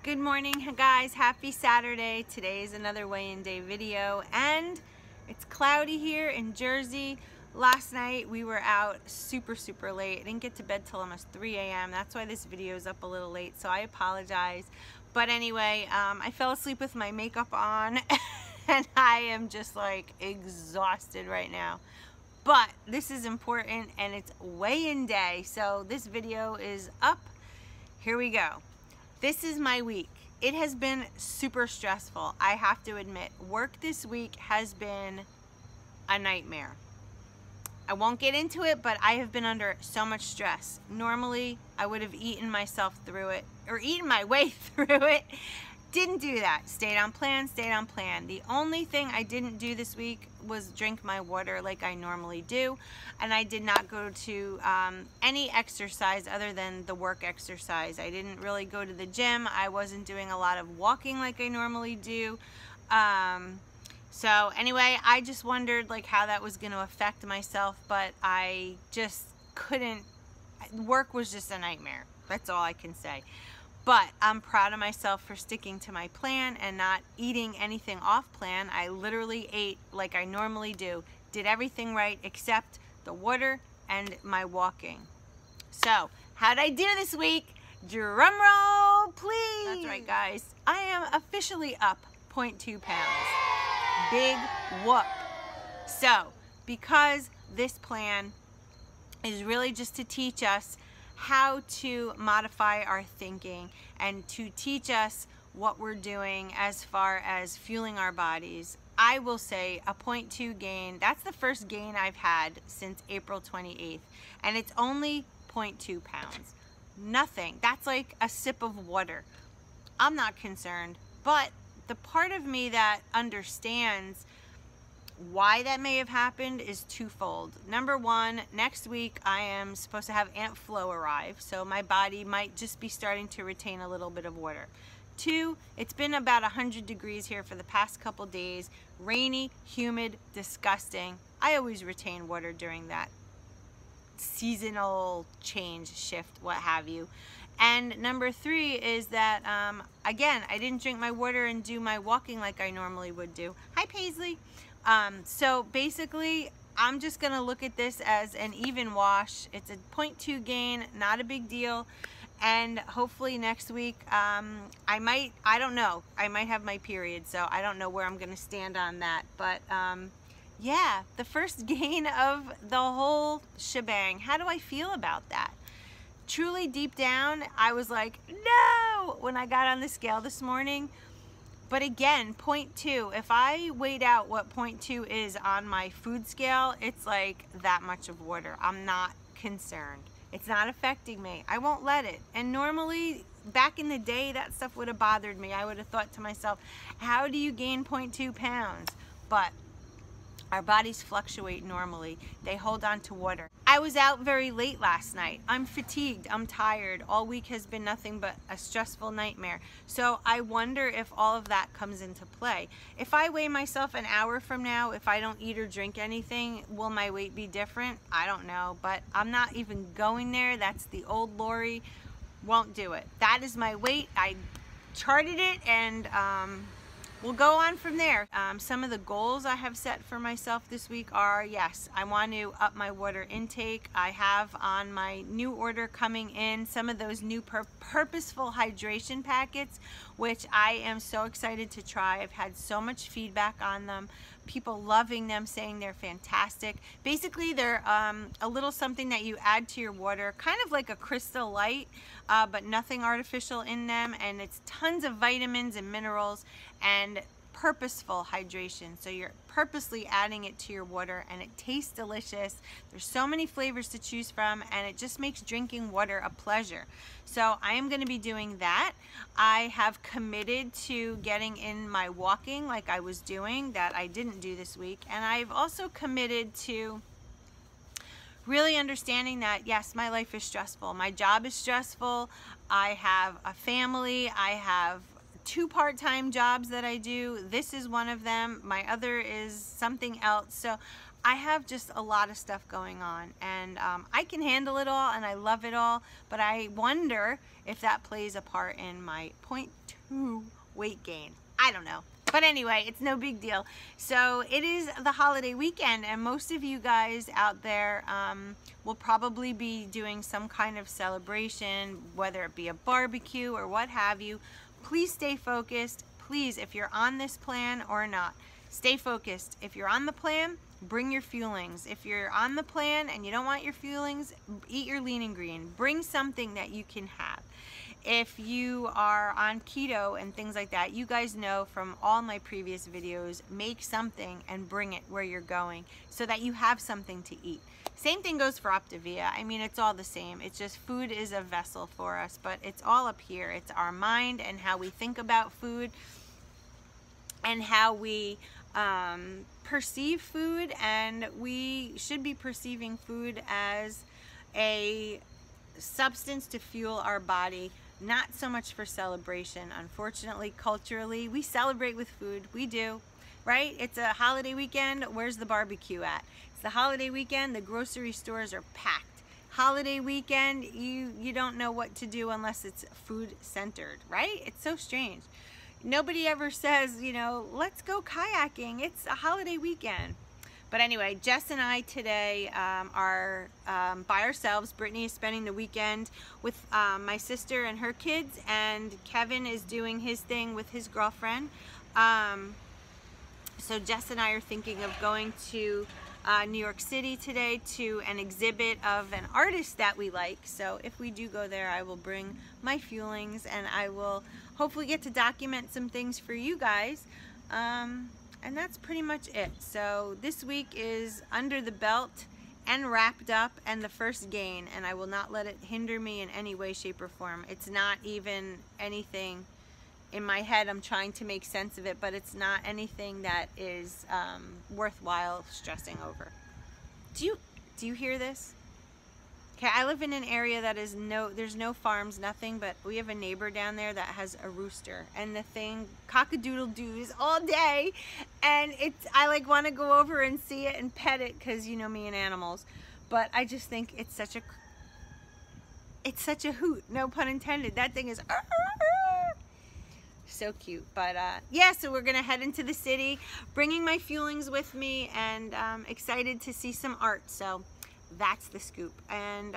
Good morning, guys. Happy Saturday. Today is another weigh-in day video, and it's cloudy here in Jersey. Last night we were out super late. I didn't get to bed till almost 3 a.m. That's why this video is up a little late, so I apologize. But anyway, I fell asleep with my makeup on and I am just like exhausted right now. But this is important and it's weigh-in day, so this video is up. Here we go. This is my week. It has been super stressful, I have to admit. Work this week has been a nightmare. I won't get into it, but I have been under so much stress. Normally, I would have eaten myself through it, or eaten my way through it. Didn't do that. Stayed on plan, stayed on plan. The only thing I didn't do this week was drink my water like I normally do. And I did not go to any exercise other than the work exercise. I didn't really go to the gym. I wasn't doing a lot of walking like I normally do. So anyway, I just wondered like how that was going to affect myself, but I just couldn't. Work was just a nightmare. That's all I can say. But I'm proud of myself for sticking to my plan and not eating anything off plan. I literally ate like I normally do. Did everything right except the water and my walking. So, how'd I do this week? Drum roll, please. That's right, guys. I am officially up 0.2 pounds. Big whoop. So, because this plan is really just to teach us how to modify our thinking and to teach us what we're doing as far as fueling our bodies. I will say a 0.2 gain, that's the first gain I've had since April 28th, and it's only 0.2 pounds. Nothing. That's like a sip of water. I'm not concerned, but the part of me that understands why that may have happened is twofold. Number one, next week I am supposed to have Aunt Flo arrive, so my body might just be starting to retain a little bit of water. Two, it's been about 100 degrees here for the past couple days. Rainy, humid, disgusting. I always retain water during that seasonal change, shift, what have you. And number three is that, again, I didn't drink my water and do my walking like I normally would do. Hi, Paisley. So basically, I'm just going to look at this as an even wash. It's a 0.2 gain, not a big deal. And hopefully next week, I don't know, I might have my period, so I don't know where I'm going to stand on that. But yeah, the first gain of the whole shebang. How do I feel about that? Truly deep down, I was like, no, when I got on the scale this morning. But again, 0.2, if I weighed out what 0.2 is on my food scale, it's like that much of water. I'm not concerned. It's not affecting me. I won't let it. And normally, back in the day, that stuff would have bothered me. I would have thought to myself, how do you gain 0.2 pounds? But our bodies fluctuate normally. They hold on to water. I was out very late last night. I'm fatigued. I'm tired. All week has been nothing but a stressful nightmare. So I wonder if all of that comes into play. If I weigh myself an hour from now, if I don't eat or drink anything, will my weight be different? I don't know, but I'm not even going there. That's the old Lori. Won't do it. That is my weight. I charted it, and we'll go on from there. Some of the goals I have set for myself this week are, yes, I want to up my water intake. I have on my new order coming in some of those new purposeful hydration packets, which I am so excited to try. I've had so much feedback on them. People loving them, saying they're fantastic. Basically, they're a little something that you add to your water, kind of like a Crystal Light, but nothing artificial in them, and it's tons of vitamins and minerals and purposeful hydration. So you're purposely adding it to your water, and it tastes delicious. There's so many flavors to choose from, and it just makes drinking water a pleasure. So I am going to be doing that. I have committed to getting in my walking like I was doing, that I didn't do this week, and I've also committed to really understanding that, yes, my life is stressful. My job is stressful. I have a family. I have 2 part-time jobs that I do. This is one of them. My other is something else. So I have just a lot of stuff going on, and I can handle it all, and I love it all, but I wonder if that plays a part in my 0.2 weight gain. I don't know. But anyway, it's no big deal. So it is the holiday weekend, and most of you guys out there will probably be doing some kind of celebration, whether it be a barbecue or what have you. Please stay focused. Please, if you're on this plan or not, stay focused. If you're on the plan, bring your fuelings. If you're on the plan and you don't want your fuelings, eat your lean and green. Bring something that you can have. If you are on keto and things like that, you guys know from all my previous videos, make something and bring it where you're going so that you have something to eat. Same thing goes for Optavia. I mean, it's all the same. It's just food is a vessel for us, but it's all up here. It's our mind and how we think about food and how we perceive food, and we should be perceiving food as a substance to fuel our body, not so much for celebration. Unfortunately, culturally, we celebrate with food. We do, right? It's a holiday weekend. Where's the barbecue at? It's the holiday weekend. The grocery stores are packed. Holiday weekend, you don't know what to do unless it's food centered, right? It's so strange. Nobody ever says, you know, let's go kayaking. It's a holiday weekend. But anyway, Jess and I today are by ourselves. Brittany is spending the weekend with my sister and her kids, and Kevin is doing his thing with his girlfriend. So Jess and I are thinking of going to New York City today to an exhibit of an artist that we like. So if we do go there, I will bring my fuelings, and I will hopefully get to document some things for you guys. And that's pretty much it. So this week is under the belt and wrapped up, and the first gain, and I will not let it hinder me in any way, shape, or form. It's not even anything in my head. I'm trying to make sense of it, but it's not anything that is worthwhile stressing over. Do you hear this? Okay, I live in an area that is there's no farms, nothing, but we have a neighbor down there that has a rooster, and the thing cock-a-doodle-doos all day, and I like want to go over and see it and pet it, because you know me and animals, but I just think it's such a hoot, no pun intended. That thing is so cute. But yeah, so we're gonna head into the city, bringing my fuelings with me, and excited to see some art. So that's the scoop. And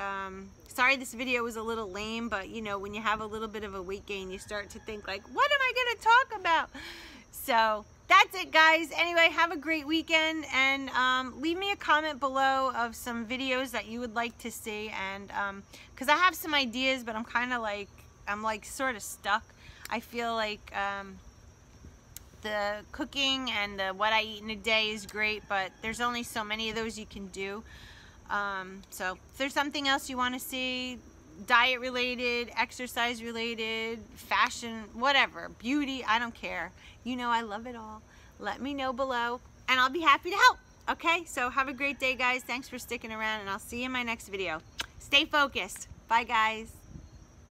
sorry this video was a little lame, but you know, when you have a little bit of a weight gain, you start to think like, what am I gonna talk about? So that's it, guys. Anyway, have a great weekend, and leave me a comment below of some videos that you would like to see, and because I have some ideas, but I'm kind of like, I'm like sort of stuck. I feel like the cooking and what I eat in a day is great, but there's only so many of those you can do. So if there's something else you want to see, diet related, exercise related, fashion, whatever, beauty, I don't care. You know I love it all. Let me know below, and I'll be happy to help. Okay, so have a great day, guys. Thanks for sticking around, and I'll see you in my next video. Stay focused. Bye, guys.